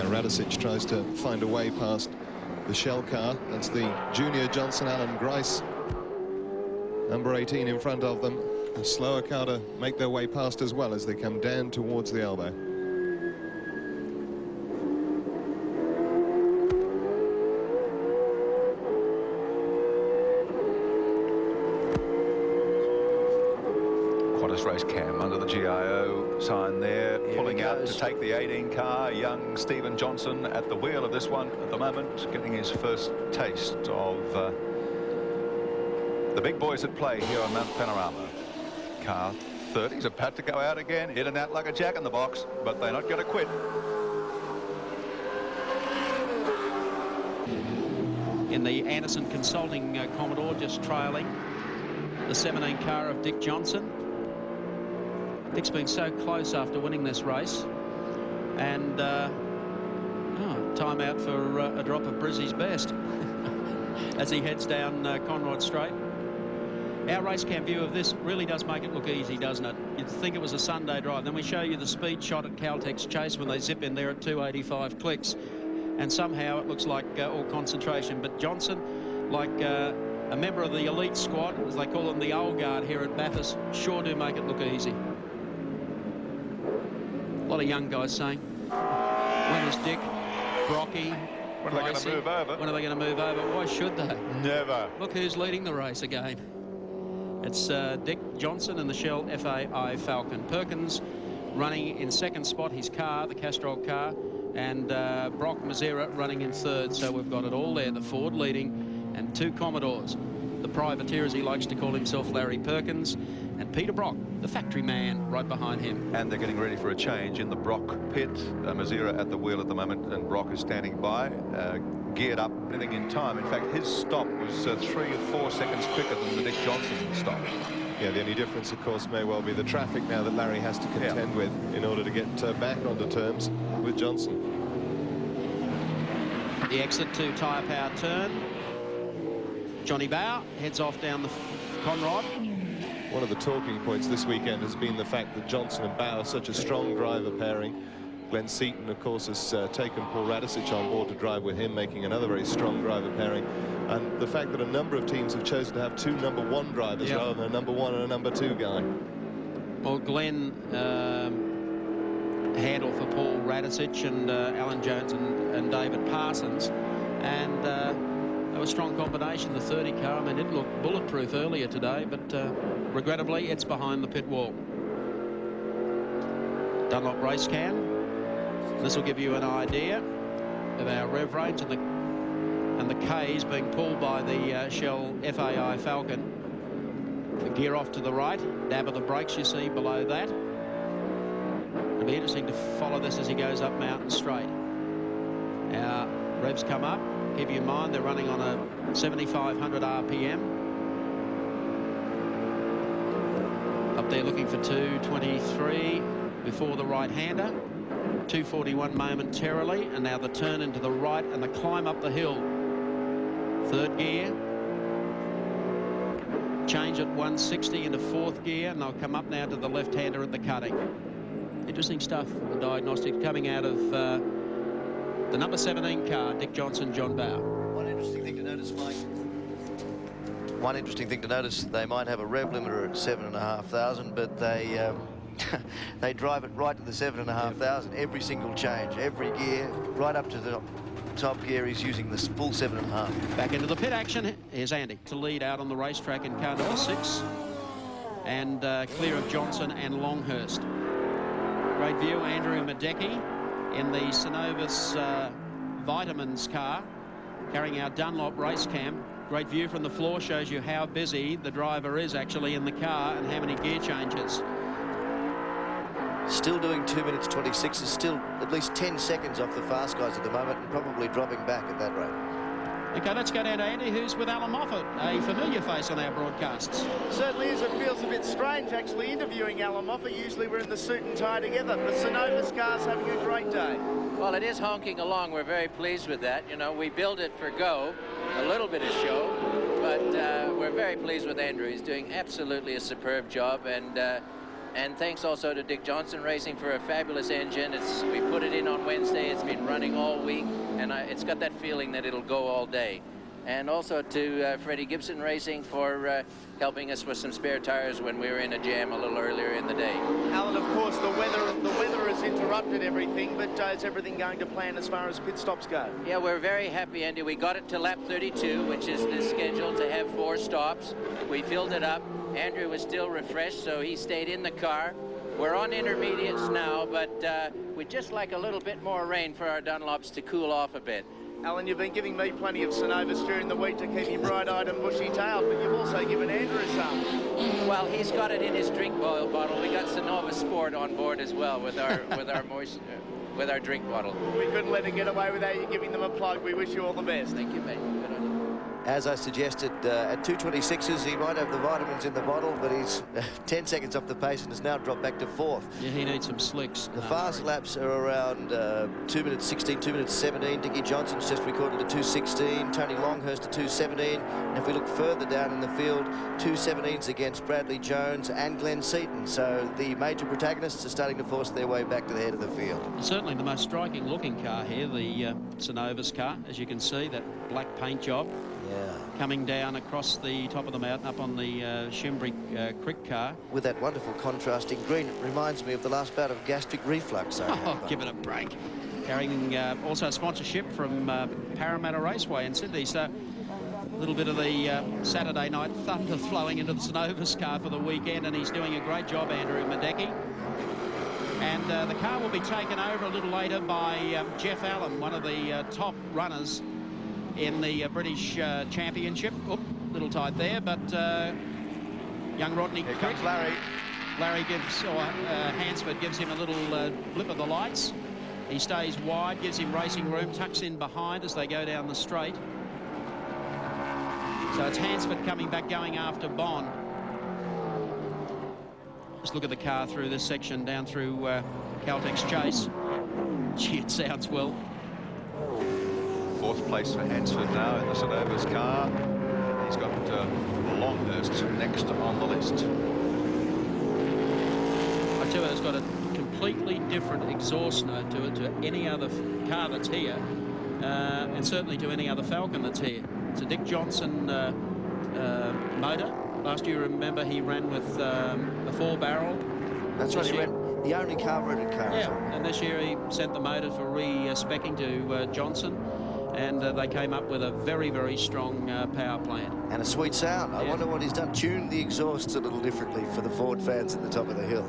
Radicic tries to find a way past the shell car. That's the junior Johnson, Alan Grice, number 18 in front of them. A slower car to make their way past as well as they come down towards the elbow. Race cam under the GIO sign there, pulling out to take the 18 car. Young Stephen Johnson at the wheel of this one at the moment, getting his first taste of the big boys at play here on Mount Panorama. Car 30's about to go out again, in and out like a jack in the box, but they're not going to quit. In the Anderson Consulting Commodore, just trailing the 17 car of Dick Johnson. Dick's been so close after winning this race, and time out for a drop of Brizzy's best as he heads down Conrod Straight. Our race cam view of this really does make it look easy, doesn't it? You'd think it was a Sunday drive. Then we show you the speed shot at Caltex Chase when they zip in there at 285 clicks, and somehow it looks like all concentration. But Johnson, like a member of the elite squad, as they call them, the old guard here at Bathurst, sure do make it look easy. A lot of young guys saying, when is Dick, Brocky, when are they going to move over? When are they going to move over? Why should they? Never. Look who's leading the race again. It's Dick Johnson and the Shell FAI Falcon. Perkins running in second spot, his car, the Castrol car, and Brock Mazera running in third. So we've got it all there, the Ford leading and two Commodores. The privateer, as he likes to call himself, Larry Perkins, and Peter Brock, the factory man, right behind him. And they're getting ready for a change in the Brock pit. Mazera at the wheel at the moment, and Brock is standing by, geared up, living in time. In fact, his stop was 3 or 4 seconds quicker than the Dick Johnson stop. Yeah, the only difference, of course, may well be the traffic now that Larry has to contend with in order to get back onto terms with Johnson. The exit to tyre power turn. Johnny Bow heads off down the Conrod. One of the talking points this weekend has been the fact that Johnson and Bow are such a strong driver pairing. Glenn Seaton, of course, has taken Paul Radicic on board to drive with him, making another very strong driver pairing. And the fact that a number of teams have chosen to have two #1 drivers rather than a #1 and a #2 guy. Well, Glenn handled for Paul Radicic and Alan Jones and David Parsons. And a strong combination, the 30 car. I mean, it looked bulletproof earlier today, but regrettably, it's behind the pit wall. Dunlop race cam. This will give you an idea of our rev range and the K's being pulled by the Shell FAI Falcon. The gear off to the right, dab of the brakes you see below that. It'll be interesting to follow this as he goes up Mountain Straight. Our revs come up. Keep in mind they're running on a 7,500 RPM. Up there looking for 223 before the right-hander. 241 momentarily, and now the turn into the right and the climb up the hill. Third gear. Change at 160 into fourth gear, and they'll come up now to the left-hander at the cutting. Interesting stuff, the diagnostic coming out of the number 17 car, Dick Johnson, John Bow. One interesting thing to notice, Mike. One interesting thing to notice, they might have a rev limiter at 7,500, but they they drive it right to the 7,500. Every single change, every gear, right up to the top gear, he's using the full 7.5. Back into the pit action. Here's Andy to lead out on the racetrack in car number 6. And clear of Johnson and Longhurst. Great view, Andrew Madecki in the Cenovis Vitamins car, carrying our Dunlop race cam. Great view from the floor, shows you how busy the driver is actually in the car and how many gear changes. Still doing 2 minutes 26, is still at least 10 seconds off the fast guys at the moment, and probably dropping back at that rate. Okay, let's go down to Andy, who's with Alan Moffat, a familiar face on our broadcasts. Certainly is. It feels a bit strange actually interviewing Alan Moffat. Usually we're in the suit and tie together. The Cenovis car's having a great day. Well, it is honking along. We're very pleased with that. You know, we build it for go, a little bit of show, but we're very pleased with Andrew. He's doing absolutely a superb job, and And thanks also to Dick Johnson Racing for a fabulous engine. We put it in on Wednesday. It's been running all week, and it's got that feeling that it'll go all day. And also to Freddie Gibson Racing for helping us with some spare tires when we were in a jam a little earlier in the day. Alan, of course, the weather has interrupted everything, but is everything going to plan as far as pit stops go? Yeah, we're very happy, Andy. We got it to lap 32, which is the schedule to have 4 stops. We filled it up. Andrew was still refreshed, so he stayed in the car. We're on intermediates now, but we'd just like a little bit more rain for our Dunlops to cool off a bit. Alan, you've been giving me plenty of Cenovis during the week to keep me bright-eyed and bushy-tailed, but you've also given Andrew some. Well, he's got it in his drink bottle. We got Cenovis Sport on board as well with our with our drink bottle. We couldn't let it get away without you giving them a plug. We wish you all the best. Thank you, mate. Good on you. As I suggested, at 2:26s, he might have the vitamins in the bottle, but he's 10 seconds off the pace and has now dropped back to 4th. Yeah, he needs some slicks. The fast laps are around 2 minutes 16, 2 minutes 17. Dickie Johnson's just recorded a 2:16. Tony Longhurst a 2:17. And if we look further down in the field, 2:17s against Bradley Jones and Glenn Seaton. So the major protagonists are starting to force their way back to the head of the field. Certainly the most striking looking car here, the Cenovis car, as you can see, that black paint job. Yeah. Coming down across the top of the mountain up on the Shimbury Creek car. With that wonderful contrasting green, it reminds me of the last bout of gastric reflux. Oh, give it a break. Carrying also sponsorship from Parramatta Raceway in Sydney. So a little bit of the Saturday night thunder flowing into the Cenovis car for the weekend, and he's doing a great job, Andrew Madecki. And the car will be taken over a little later by Jeff Allen, one of the top runners in the British Championship. Oop, little tight there, but young Rodney Here Crick. comes Larry. Larry gives, or Hansford gives him a little blip of the lights. He stays wide, gives him racing room, tucks in behind as they go down the straight. So it's Hansford coming back, going after Bond. Just look at the car through this section, down through Caltex Chase. Gee, it sounds well. 4th place for Hansford now in the Cenovis car. He's got Longhurst next on the list. I tell you, it's got a completely different exhaust note to it to any other car that's here, and certainly to any other Falcon that's here. It's a Dick Johnson motor. Last year, remember, he ran with a 4-barrel. That's right, he ran the only carbureted car. Yeah, and this year he sent the motor for re-speccing to Johnson, and they came up with a very, very strong power plant. And a sweet sound. I Yeah. wonder what he's done. Tuned the exhausts a little differently for the Ford fans at the top of the hill.